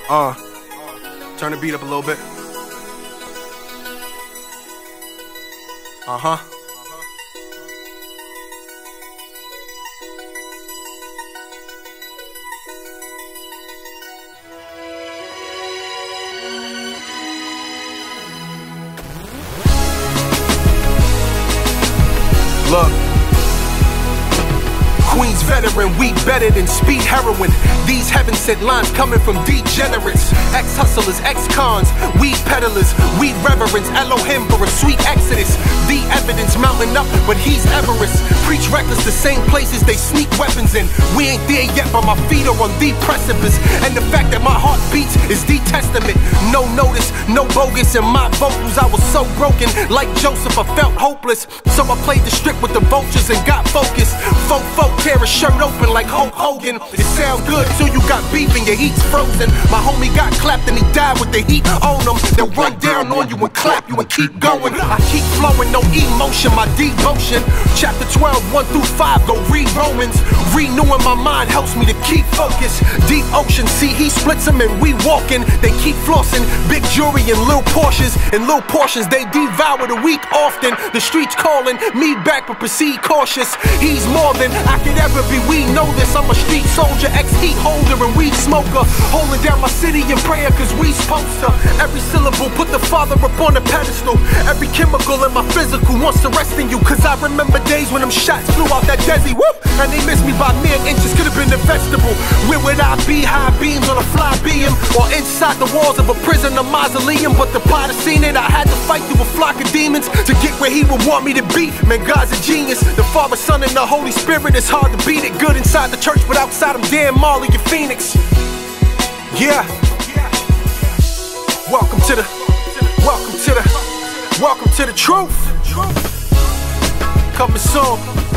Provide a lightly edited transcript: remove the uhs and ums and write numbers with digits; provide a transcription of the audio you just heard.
Turn the beat up a little bit. Look, Queens veteran, we better than speed heroin. These heaven-sent lines coming from degenerates, ex-hustlers, ex-cons, weed peddlers, weed reverence, Elohim for a sweet exodus. The evidence mounting up, but he's Everest. Preach reckless, the same places they sneak weapons in. We ain't there yet, but my feet are on the precipice. And the fact that my heart beats is the testament. No notice, no bogus in my vocals. I was so broken, like Joseph, I felt hopeless. So I played the strip with the vultures and got focused. Folk tear a shirt open like Hulk Hogan. It sound good till you got beef and your heat's frozen. My homie got clapped and he died with the heat on him. They'll run down on you and clap you and keep going. I keep flowing, no emotion, my devotion. Chapter 12, 1 through 5, go read Romans. Renewing my mind helps me to keep focused. Deep ocean, see he splits them and we walking. They keep flossing, big jewelry and little Porsches. And little portions, they devour the weak often. The streets calling me back but proceed cautious. He's more than I could ever be, we know this. I'm a street soldier, ex-heat holder and weed smoker. Holding down my city in prayer cause we supposed to. Every syllable put the Father up on a pedestal. Every chemical in my physical wants to rest in you. Cause I remember days when them shots flew out that desi, whoop, and they missed me by mere inches, could've been a vegetable. Where would I be? High beams on a fly beam, or inside the walls of a prison, a mausoleum. But the plot has seen it, I had to fight through a flock of demons to get where he would want me to be. Man, God's a genius, the Father, Son, and the Holy Spirit. It's hard to beat it, good inside the church, but outside I'm Dan Marley and Phoenix. Yeah. Welcome to the truth. Coming soon.